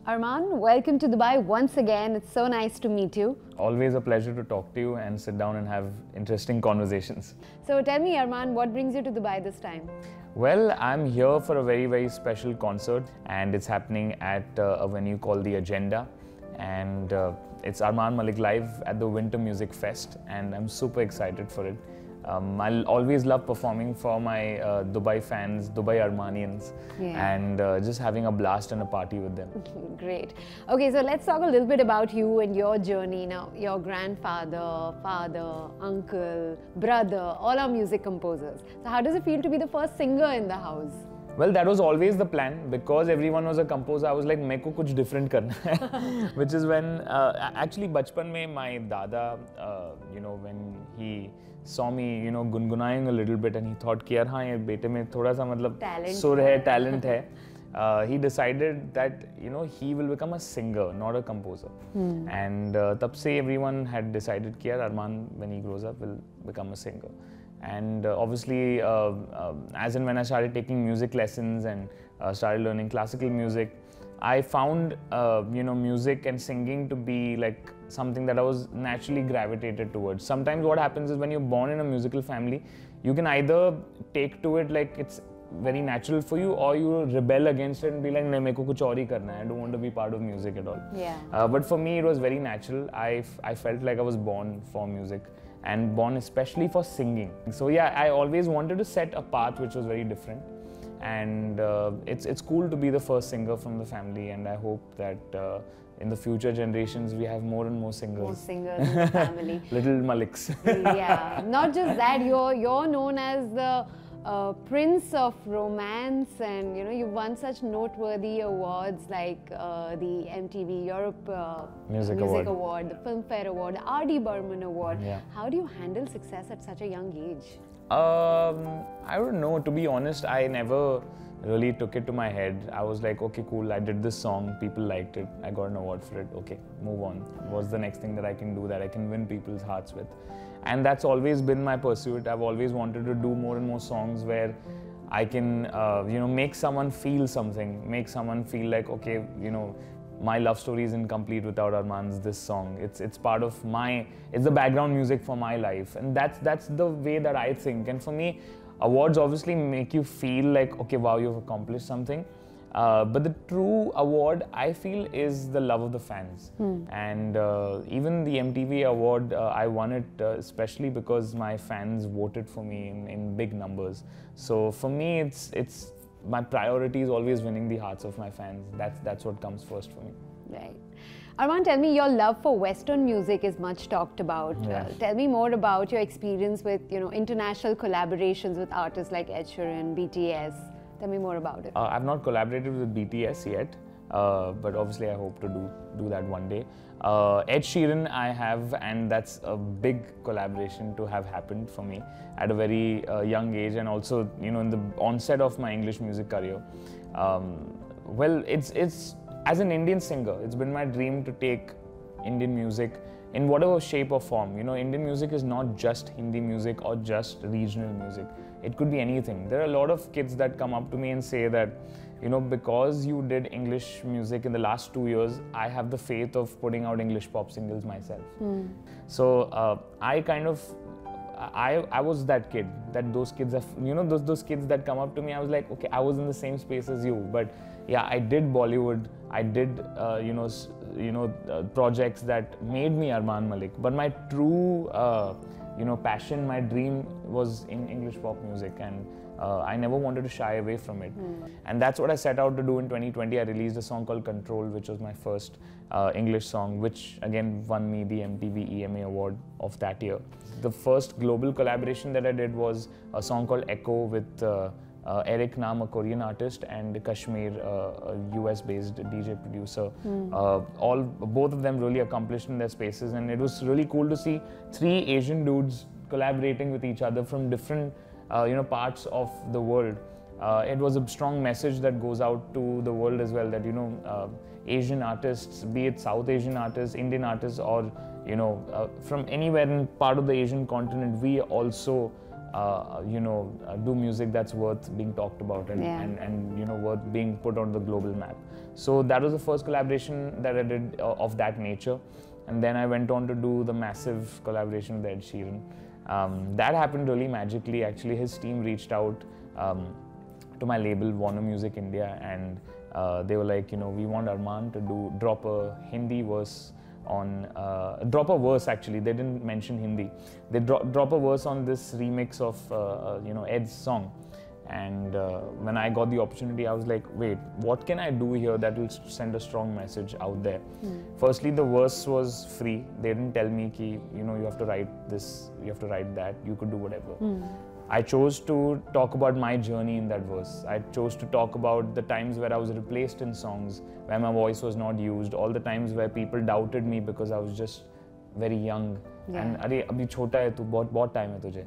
Armaan, welcome to Dubai once again. It's so nice to meet you. Always a pleasure to talk to you and sit down and have interesting conversations. So tell me, Armaan, what brings you to Dubai this time? Well, I'm here for a very, very special concert, and it's happening at a venue called The Agenda, and it's Armaan Malik live at the Winter Music Fest, and I'm super excited for it. I'll always love performing for my Dubai fans, Dubai Armanians, and just having a blast and a party with them. Great. Okay, so let's talk a little bit about you and your journey now. Your grandfather, father, uncle, brother, all are music composers. So how does it feel to be the first singer in the house? Well, that was always the plan. Because everyone was a composer, I was like, "Meko kuch different karna hai." Which is when, actually, bachpan mein my dada, when he saw me, gungunaying a little bit, and he thought कि यार हाँ ये बेटे में थोड़ा सा मतलब सुर है, talent है. He decided that he will become a singer, not a composer. And तब से everyone had decided कि यार Armaan, when he grows up, will become a singer. And obviously, as and when I started taking music lessons and started learning classical music, I found music and singing to be like something that I was naturally gravitated towards. Sometimes what happens is when you're born in a musical family, you can either take to it like it's very natural for you, or you rebel against it and be like, "No, meko kuch aur hi karna hai. I don't want to be part of music at all." Yeah. But for me, it was very natural. I felt like I was born for music, and born especially for singing. So yeah, I always wanted to set a path which was very different. And it's cool to be the first singer from the family, and I hope that in the future generations we have more and more singers. More singers in the family. Little Maliks. Yeah, not just that, you're known as the Prince of Romance, and you've won such noteworthy awards like the MTV Europe Music Award, the Filmfare Award, the R.D. Burman Award. Yeah. How do you handle success at such a young age? I don't know, to be honest. I never really took it to my head. I was like, okay, cool, I did this song, people liked it, I got an award for it, okay, move on. What's the next thing that I can do that I can win people's hearts with? And that's always been my pursuit. I've always wanted to do more and more songs where I can, make someone feel something, make someone feel like, okay, my love story is incomplete without Armaan's this song. It's part of it's the background music for my life, and that's the way that I think. And for me, awards obviously make you feel like, okay, wow, you've accomplished something. But the true award, I feel, is the love of the fans. And even the MTV award, I won it especially because my fans voted for me in big numbers. So for me, it's my priority is always winning the hearts of my fans. That's what comes first for me. Right. Armaan, tell me, your love for Western music is much talked about. Yeah. Tell me more about your experience with international collaborations with artists like Ed Sheeran, BTS. Tell me more about it. I've not collaborated with BTS yet, but obviously I hope to do that one day. Ed Sheeran I have, and that's a big collaboration to have happened for me at a very young age, and also in the onset of my English music career. Well, it's as an Indian singer, it's been my dream to take Indian music in whatever shape or form. Indian music is not just Hindi music or just regional music. It could be anything. There are a lot of kids that come up to me and say that, because you did English music in the last 2 years, I have the faith of putting out English pop singles myself. So I was that kid, that those kids have, those kids that come up to me, I was like, okay, I was in the same space as you, but yeah, I did Bollywood, I did, projects that made me Armaan Malik, but my true, passion, my dream was in English pop music, and I never wanted to shy away from it. And that's what I set out to do in 2020. I released a song called Control, which was my first English song, which again won me the MTV EMA award of that year. The first global collaboration that I did was a song called Echo with Eric Nam, a Korean artist, and Kashmir, a US-based DJ producer. Both of them really accomplished in their spaces, and it was really cool to see 3 Asian dudes collaborating with each other from different parts of the world. It was a strong message that goes out to the world as well, that Asian artists, be it South Asian artists, Indian artists, or from anywhere in part of the Asian continent, we also do music that's worth being talked about and worth being put on the global map. So that was the first collaboration that I did of that nature. And then I went on to do the massive collaboration with Ed Sheeran. That happened really magically. Actually, his team reached out to my label, Warner Music India, and they were like, we want Armaan to drop a Hindi verse on, drop a verse actually, they didn't mention Hindi. They drop a verse on this remix of, Ed's song. And when I got the opportunity, I was like, wait, what can I do here that will send a strong message out there? Firstly, the verse was free. They didn't tell me, you have to write this, you have to write that, you could do whatever. I chose to talk about my journey in that verse. I chose to talk about the times where I was replaced in songs, where my voice was not used, all the times where people doubted me because I was just very young. And, "Arey, abhi chota hai tu, bahut time hai tujhe."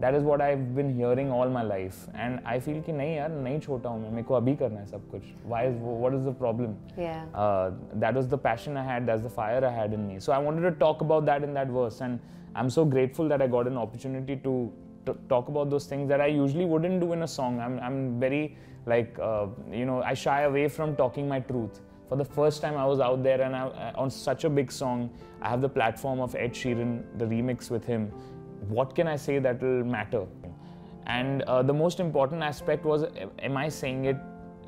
That is what I've been hearing all my life. And I feel कि नहीं यार, नहीं छोटा हूँ मैं, मेरे को अभी करना है सब कुछ. What is the problem? That was the passion I had, that's the fire I had in me. So I wanted to talk about that in that verse. And I'm so grateful that I got an opportunity to talk about those things that I usually wouldn't do in a song. I'm very I shy away from talking my truth. For the first time I was out there and on such a big song, I have the platform of Ed Sheeran, the remix with him. What can I say that will matter? And the most important aspect was, am I saying it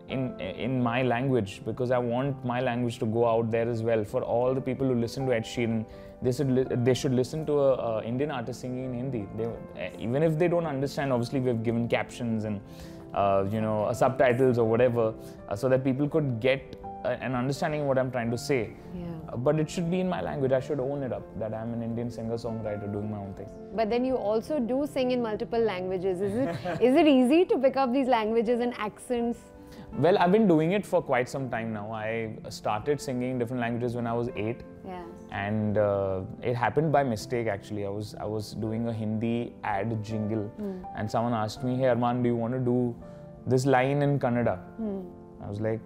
in my language? Because I want my language to go out there as well. For all the people who listen to Ed Sheeran, they should listen to an Indian artist singing in Hindi. Even if they don't understand, obviously we've given captions and subtitles or whatever, so that people could get an understanding of what I'm trying to say. But it should be in my language. I should own it up that I'm an Indian singer-songwriter doing my own thing. But then you also do sing in multiple languages. Is it easy to pick up these languages and accents? Well, I've been doing it for quite some time now. I started singing in different languages when I was 8. And it happened by mistake actually. I was doing a Hindi ad jingle and someone asked me, "Hey Armaan, do you want to do this line in Kannada?" I was like,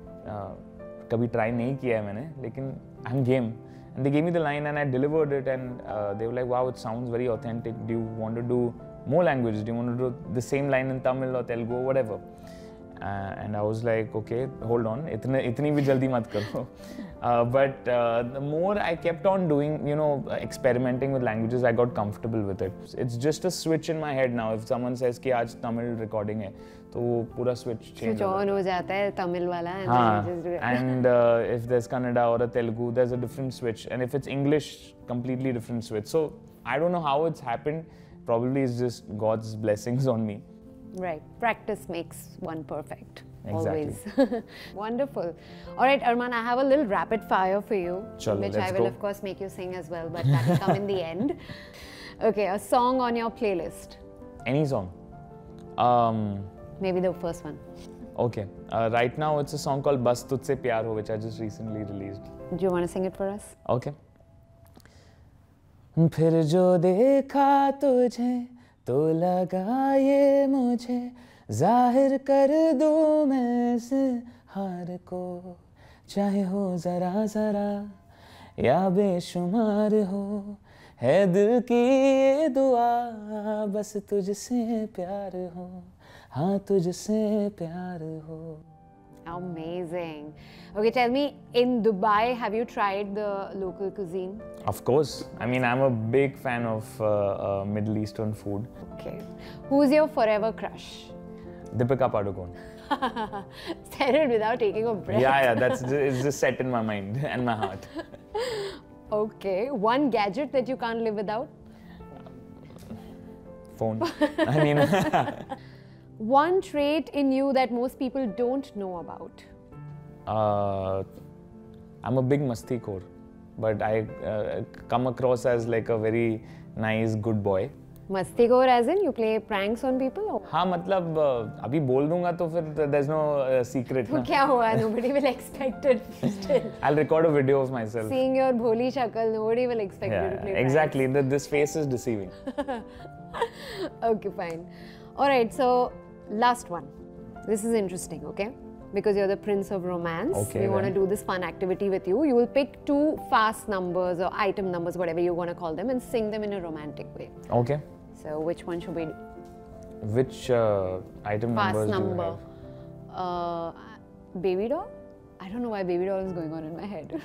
"Kabhi try nahi kiya hai maine, lekin I'm game." And they gave me the line and I delivered it, and they were like, "Wow, it sounds very authentic. Do you want to do more languages? Do you want to do the same line in Tamil or Telugu or whatever?" And I was like, okay, hold on, itni bhi jaldi mat karo. But the more I kept on doing, experimenting with languages, I got comfortable with it. It's just a switch in my head now. If someone says कि आज Tamil recording है, तो वो पूरा switch change हो जाता है Tamil वाला. And if there's Kannada or a Telugu, there's a different switch. And if it's English, completely different switch. So I don't know how it's happened. Probably it's just God's blessings on me. Right. Practice makes one perfect. Exactly. Always. Wonderful. All right, Armaan, I have a little rapid fire for you, which I will of course make you sing as well, but that will come in the end. Okay, a song on your playlist. Any song? Maybe the first one. Okay. Right now it's a song called Bas Tujhse Pyar Ho, which I just recently released. Do you want to sing it for us? Okay. फिर जो देखा तुझे तो लगा ये मुझे जाहिर कर दूं मैं इस हार को, चाहे हो जरा जरा या बेशुमार हो, है दिल की ये दुआ, बस तुझसे प्यार हो, हाँ तुझसे प्यार हो. Amazing. Okay, tell me, in Dubai, have you tried the local cuisine? Of course. I mean, I'm a big fan of Middle Eastern food. Okay. Who's your forever crush? Deepika Padukone. Said it without taking a breath. Yeah, it's just set in my mind and my heart. Okay. One gadget that you can't live without? Phone. I mean... One trait in you that most people don't know about? I'm a big masti-khor, but I come across as like a very nice, good boy. Masti-khor as in you play pranks on people? Or? हाँ मतलब अभी बोल दूँगा तो फिर there's no secret. तो क्या हुआ? Nobody will expect it still. I'll record a video of myself. Seeing your bholi shakal, nobody will expect you to play pranks. Exactly. This face is deceiving. Okay, fine. All right, so last one. This is interesting, okay? Because you're the prince of romance. Okay, we want to do this fun activity with you. You will pick 2 fast numbers or item numbers, whatever you want to call them, and sing them in a romantic way. Okay. So which one should we do? Which item Fast numbers number. do you have? Baby doll? I don't know why baby doll is going on in my head.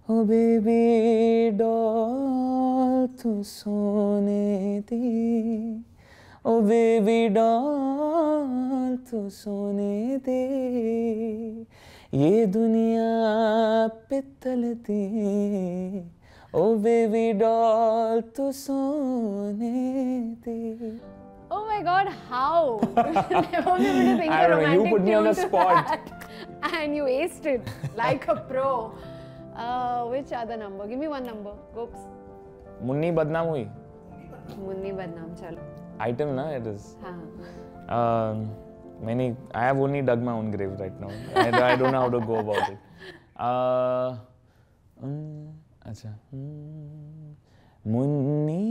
Oh baby doll, tu sone de. Oh baby doll, tu sone de. ये दुनिया पे तलती. Oh baby doll, tu sone de. Oh my god, how? Never been able to think I of a don't know, you romantic put me on tune the to spot. that. And you aced it like a pro. Which other number? Give me one number. Oops. Munni badnaam hui. Munni badnaam, chalo. Item na it is. Haan. I have only dug my own grave right now. I don't know how to go about it. Acha. Munni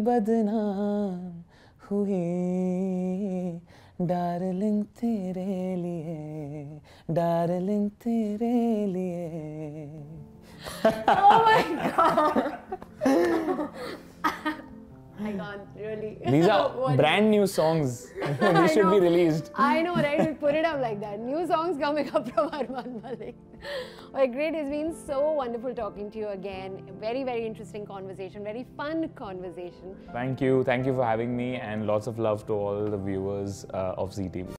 badnaam hui, darling tere liye, darling tere liye. Oh my god! I can't really. These are brand new songs. These should be released. I know, right? We put it up like that. New songs coming up from Armaan Malik. Well, great. It's been so wonderful talking to you again. Very, very interesting conversation. Very fun conversation. Thank you. Thank you for having me, and lots of love to all the viewers of ZeeTV.